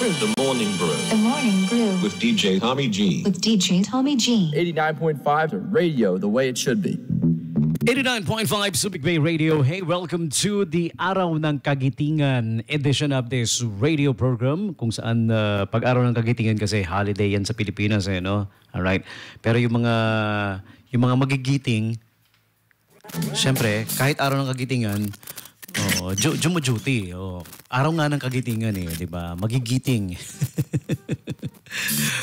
The Morning Brew. The Morning Brew. With DJ Tommy G. With DJ Tommy G. 89.5 radio, the way it should be. 89.5 Subic Bay Radio. Hey, welcome to the Araw ng Kagitingan edition of this radio program. Kung saan pag Araw ng Kagitingan kasi holiday yan sa Pilipinas eh, no? Alright. Pero yung mga magigiting, syempre, kahit Araw ng Kagitingan, duty. Araw nga ng kagitingan eh, di ba? Magigiting.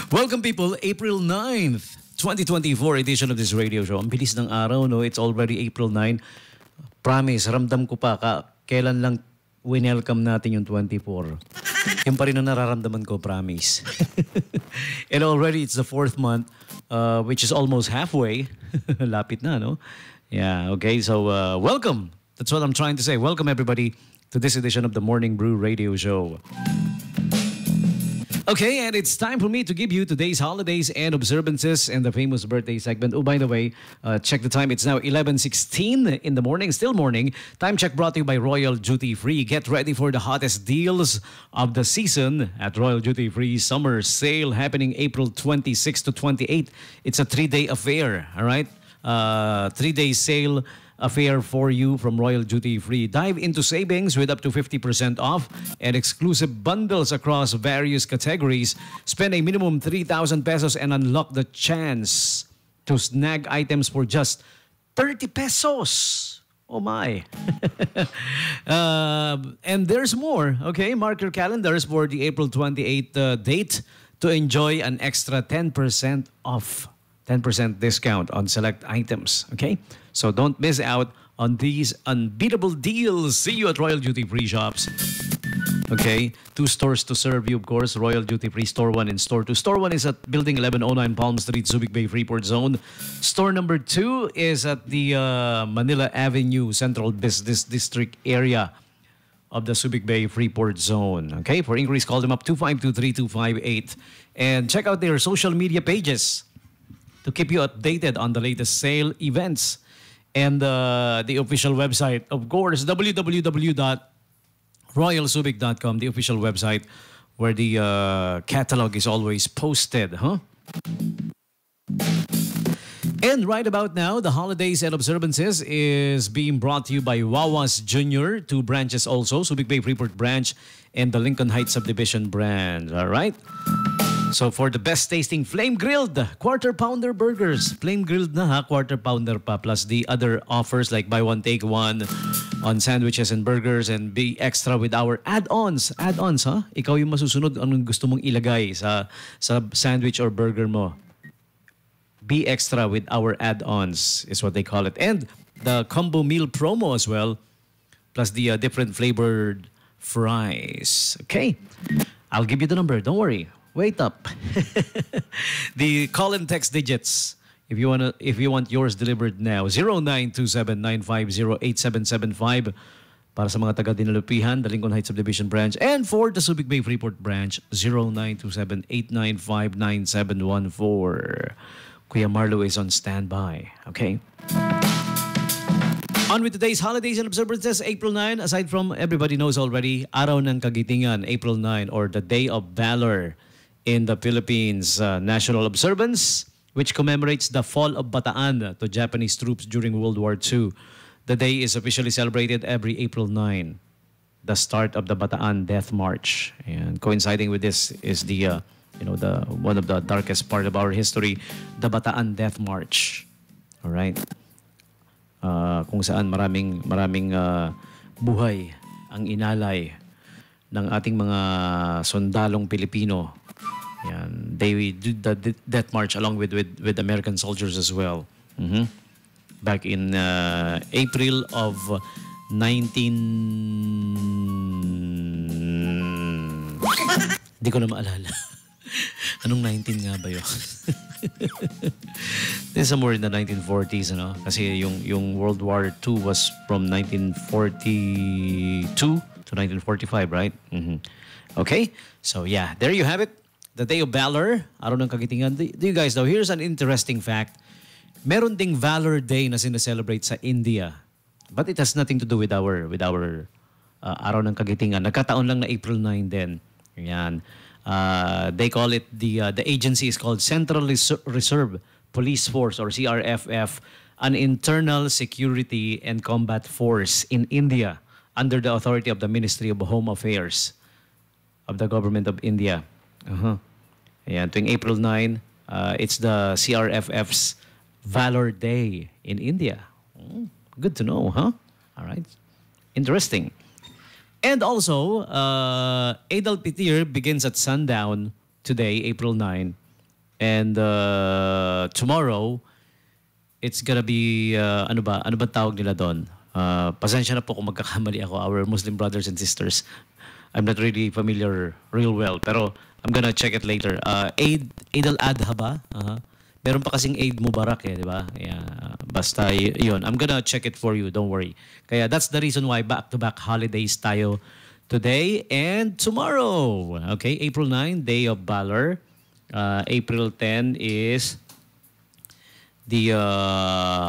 Welcome people, April 9th, 2024 edition of this radio show. Ang bilis ng araw, no? It's already April 9. Promise, ramdam ko pa, kailan lang winelcome natin yung 24. Yung pa rin ang nararamdaman ko, promise. And already it's the 4th month, which is almost halfway. Lapit na, no? Yeah, okay, so welcome. That's what I'm trying to say. Welcome, everybody, to this edition of the Morning Brew Radio Show. Okay, and it's time for me to give you today's holidays and observances and the famous birthday segment. Oh, by the way, check the time. It's now 11:16 in the morning, still morning. Time check brought to you by Royal Duty Free. Get ready for the hottest deals of the season at Royal Duty Free Summer Sale happening April 26 to 28. It's a 3-day affair, all right? 3-day sale affair for you from Royal Duty Free. Dive into savings with up to 50% off and exclusive bundles across various categories. Spend a minimum 3,000 pesos and unlock the chance to snag items for just 30 pesos. Oh my. And there's more. Okay, mark your calendars for the April 28th date to enjoy an extra 10% off. 10% discount on select items. Okay? So don't miss out on these unbeatable deals. See you at Royal Duty Free shops. Okay? 2 stores to serve you, of course. Royal Duty Free Store 1 and Store 2. Store 1 is at Building 1109 Palm Street, Subic Bay, Freeport Zone. Store number 2 is at the Manila Avenue Central Business District area of the Subic Bay, Freeport Zone. Okay? For inquiries, call them up 2523-258. And check out their social media pages to keep you updated on the latest sale events and the official website, of course, www.royalsubic.com, the official website where the catalog is always posted, huh? And right about now, the holidays and observances is being brought to you by Wawas Jr., 2 branches also, Subic Bay Freeport branch and the Lincoln Heights Subdivision branch, all right? So for the best tasting flame grilled quarter pounder burgers, flame grilled na ha, quarter pounder pa, plus the other offers like buy one take one on sandwiches and burgers, and be extra with our add-ons. Add-ons ha? Ikaw yung masusunod anong gusto mong ilagay sa sandwich or burger mo. Be extra with our add-ons is what they call it. And the combo meal promo as well, plus the different flavored fries. Okay? I'll give you the number. Don't worry. Wait up. The call and text digits, if you want yours delivered now, 0927-950-8775 para sa mga taga Dinalupihan, the Lincoln Heights Subdivision branch, and for the Subic Bay Freeport branch, 0927-895-9714. Kuya Marlo is on standby. Okay? On with today's holidays and observances, April 9, aside from everybody knows already, Araw ng Kagitingan, April 9, or the Day of Valor in the Philippines, national observance, which commemorates the fall of Bataan to Japanese troops during World War II. The day is officially celebrated every April 9, the start of the Bataan Death March. And coinciding with this is the one of the darkest part of our history, the Bataan Death March. All right. Kung saan maraming buhay ang inalay ng ating mga sundalong Pilipino. Yan. They did the death march along with American soldiers as well. Mm-hmm. Back in April of 19... Di ko na maalala. Anong 19 nga ba yun? This is somewhere in the 1940s, ano? Kasi yung World War II was from 1942 to 1945, right? Mm-hmm. Okay? So yeah, there you have it. The Day of Valor, Araw ng Kagitingan. Do you guys know, here's an interesting fact. Meron ding Valor Day na sinaselebrate sa India. But it has nothing to do with our Araw ng Kagitingan. Nagkataon lang na April 9 din. Yan. They call it the agency is called Central Reserve Police Force or CRFF, an internal security and combat force in India under the authority of the Ministry of Home Affairs of the Government of India. Ayan, tuwing April 9, it's the CRFF's Valor Day in India. Good to know, huh? All right. Interesting. And also, Eid al-Fitr begins at sundown today, April 9. And tomorrow, it's gonna be, ano ba tawag nila doon? Pasensya na po kung magkakamali ako, our Muslim brothers and sisters. I'm not really familiar real well, pero I'm gonna check it later. Eid al-Adha ba? Meron pa kasing Eid Mubarak di ba? Yeah, basta yun. I'm gonna check it for you, don't worry. Kaya that's the reason why back-to-back holidays tayo today and tomorrow. Okay, April 9, Day of Valor. April 10 is the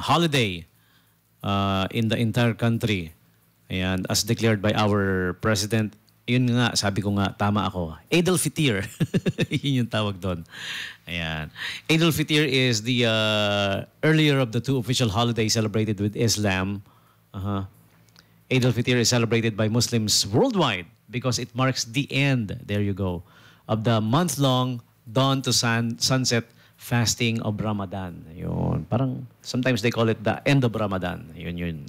holiday in the entire country. Ayan, as declared by our President. Yun nga, sabi ko nga, tama ako. Eid al-Fitr. Yun yung tawag doon. Ayan. Eid al-Fitr is the earlier of the two official holidays celebrated with Islam. Eid al-Fitr is celebrated by Muslims worldwide because it marks the end, there you go, of the month-long dawn to sunset fasting of Ramadan. Yun. Parang, sometimes they call it the end of Ramadan. Yun.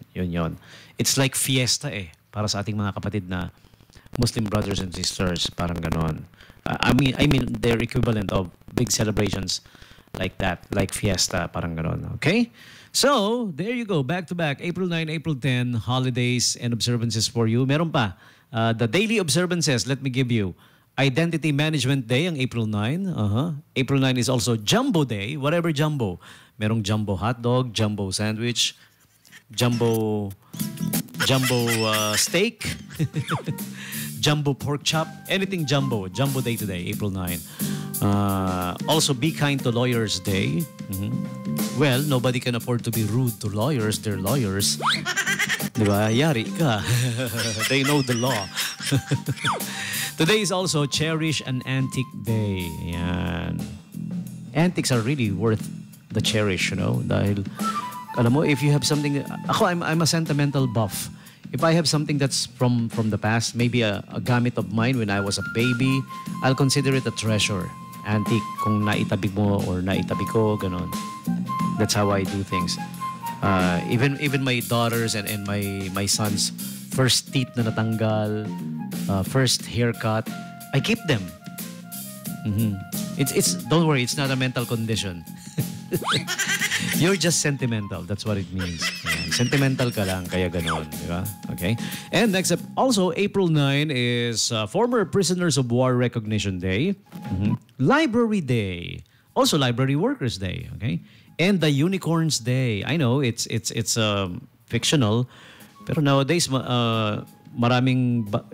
It's like fiesta para sa ating mga kapatid na Muslim brothers and sisters, parang ganon. I mean, they're equivalent of big celebrations like that, like fiesta, parang ganon. Okay? So, there you go. Back to back, April 9, April 10, holidays and observances for you. Meron pa, the daily observances, let me give you. Identity Management Day, ang April 9. April 9 is also Jumbo Day, whatever jumbo. Merong jumbo hotdog, jumbo sandwich, jumbo steak, jumbo pork chop, anything jumbo. Jumbo Day today, April 9. Also, Be Kind to Lawyers Day. Well, nobody can afford to be rude to lawyers. They're lawyers. Diba? Yari ka. They know the law. Today is also Cherish an Antique Day. Yan. Antiques are really worth the cherish, you know? Dahil, alam mo, if you have something... Ako, I'm a sentimental buff. If I have something that's from the past, maybe a gamit of mine when I was a baby, I'll consider it a treasure. Antique, kung naitabi mo or naitabi ko, ganon. That's how I do things. Even my daughters and my sons' first teeth na natanggal, first haircut, I keep them. It's don't worry, it's not a mental condition. You're just sentimental. That's what it means. Ayan. Sentimental ka lang, kaya ganon. Diba? Okay? And next up, also, April 9 is Former Prisoners of War Recognition Day. Library Day. Also, Library Workers Day. Okay? And the Unicorns Day. I know, it's fictional. Pero nowadays,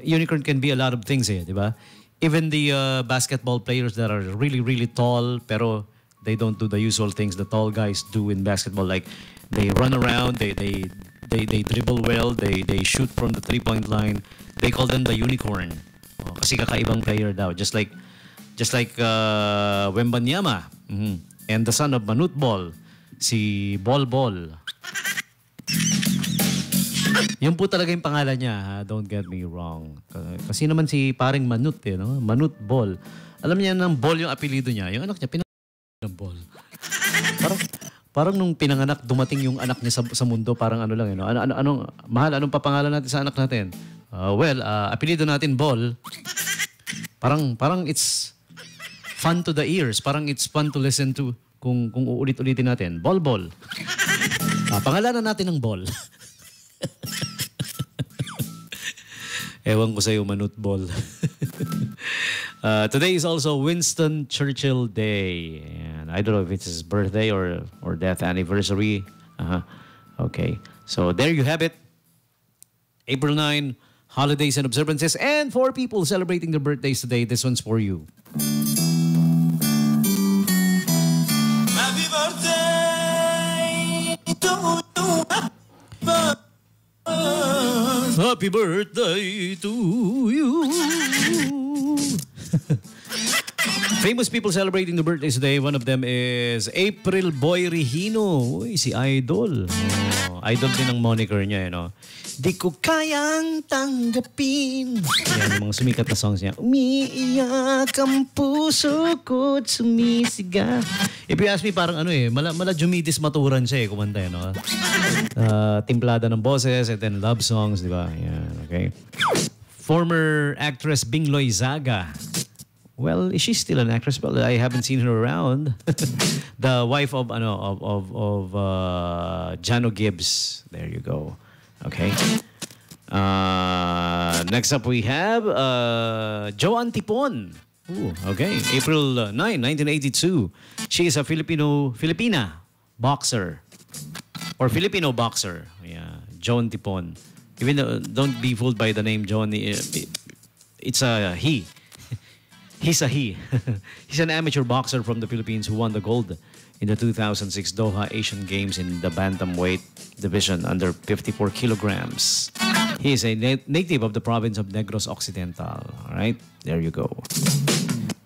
unicorn can be a lot of things diba? Even the basketball players that are really, really tall, pero they don't do the usual things the tall guys do in basketball. Like they run around, they dribble well, they shoot from the three-point line. They call them the unicorn. Kasi kakaibang player daw. Just like Wembanyama. And the son of Manute Bol, si Bol Bol. Yun po talaga yung pangalan niya, ha? Don't get me wrong. Kasi naman si paring Manute, no? Manute Bol. Alam niya ng Bol yung apelido niya. Yung anak niya, ng Bol. Parang nung pinanganak, dumating yung anak niya sa mundo, parang ano lang, mahal, anong papangalan natin sa anak natin? Apelido natin Bol. Parang it's fun to the ears. Parang it's fun to listen to kung uulit-ulitin natin. Bol Bol. Pangalanan natin ng Bol. Ewan ko sa'yo, Manute Bol. Today is also Winston Churchill Day. And I don't know if it's his birthday or death anniversary. Okay. So there you have it. April 9, holidays and observances. And for people celebrating their birthdays today, this one's for you. Happy birthday to you. Happy birthday to you. Famous people celebrating the birthdays today. One of them is April Boy Regino. Uy, si Idol. Idol din ang moniker niya, you know. Di ko kayang tanggapin. Yan, yung mga sumikat na songs niya. Umiiyak ang puso ko't sumisiga. If you ask me, parang mala Jumitis Maturan siya kumanta, you know. Timplada ng boses and then love songs, di ba? Yan, okay. Former actress Bing Loizaga. Well, is she still an actress? Well, I haven't seen her around. The wife of Jano Gibbs. There you go. Okay. Next up we have Joan Tipon. Ooh, okay. April 9, 1982. She is a Filipina boxer. Or Filipino boxer. Yeah, Joan Tipon. Even though, don't be fooled by the name Joan. It's a he. He's a he. He's an amateur boxer from the Philippines who won the gold in the 2006 Doha Asian Games in the bantamweight division under 54 kilograms. He is a native of the province of Negros Occidental. All right, there you go.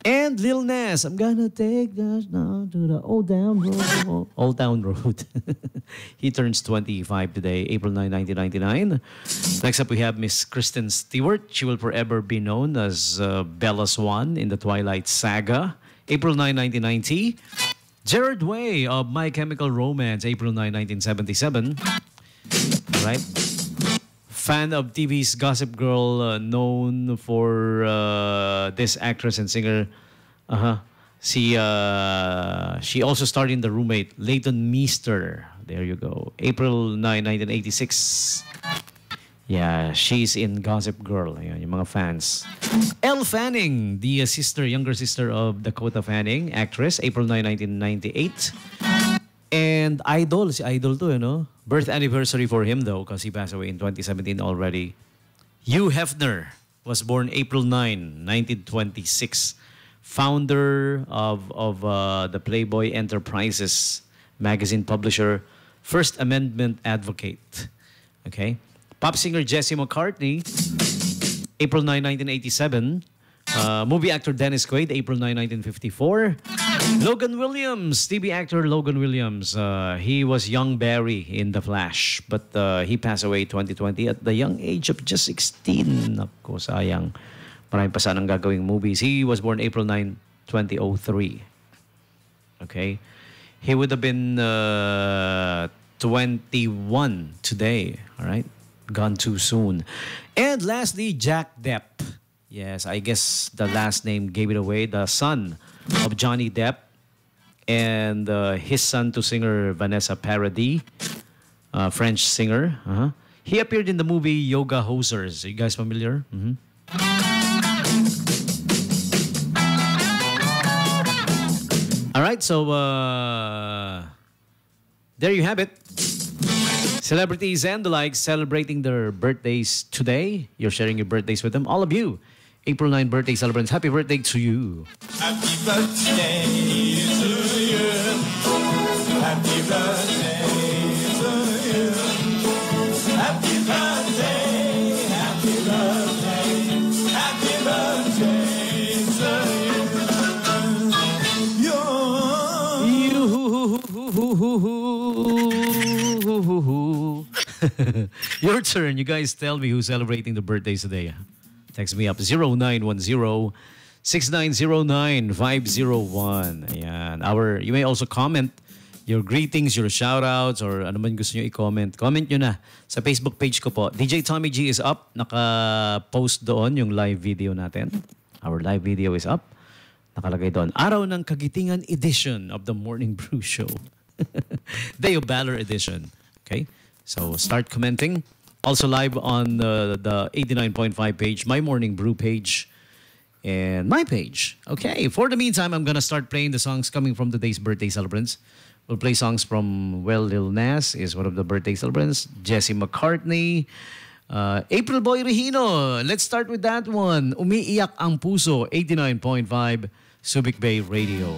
And Lil Nas, I'm gonna take us now to the Old Town Road. Old Town Road. He turns 25 today, April 9, 1999. Next up, we have Miss Kristen Stewart. She will forever be known as Bella Swan in the Twilight Saga, April 9, 1990. Gerard Way of My Chemical Romance, April 9, 1977. Right? Fan of TV's Gossip Girl, known for this actress and singer. She also starred in The Roommate, Leighton Meester. There you go. April 9, 1986. Yeah, she's in Gossip Girl. Ayan, yung mga fans. Elle Fanning, the younger sister of Dakota Fanning, actress, April 9, 1998. And Idol, si Idol to, you know. Birth anniversary for him though, because he passed away in 2017 already. Hugh Hefner was born April 9, 1926. Founder of the Playboy Enterprises magazine publisher, First Amendment advocate. Okay. Pop singer Jesse McCartney, April 9, 1987. Movie actor Dennis Quaid, April 9, 1954. Logan Williams, TV actor Logan Williams. He was young Barry in The Flash, but he passed away 2020 at the young age of just 16. Nako, sayang. Marami pa sanang gagawing movies. He was born April 9, 2003. Okay? He would have been 21 today. All right? Gone too soon. And lastly, Jack Depp. Yes, I guess the last name gave it away. The son of Johnny Depp and his son to singer Vanessa Paradis, French singer. He appeared in the movie Yoga Hosers. Are you guys familiar? All right, so there you have it. Celebrities and the likes celebrating their birthdays today. You're sharing your birthdays with them. All of you. April 9 birthday celebrants. Happy birthday to you. Happy birthday to you. Happy birthday to you. Happy birthday, happy birthday, happy birthday to you. Your turn. You guys tell me who's celebrating the birthdays today. Text me up 0910-6909-501. Ayan. You may also comment your greetings, your shoutouts, or ano man gusto nyo i-comment. Comment nyo na sa Facebook page ko po. DJ Tommy G is up. Naka-post doon yung live video natin. Our live video is up. Nakalagay doon. Araw ng Kagitingan edition of the Morning Brew Show. Day of Valor edition. Okay? So start commenting. Also live on the 89.5 page, My Morning Brew page, and my page. Okay, for the meantime, I'm gonna start playing the songs coming from today's birthday celebrants. We'll play songs from, well, Lil Nas is one of the birthday celebrants. Jesse McCartney. April Boy Regino. Let's start with that one. Umiiyak ang Puso, 89.5 Subic Bay Radio.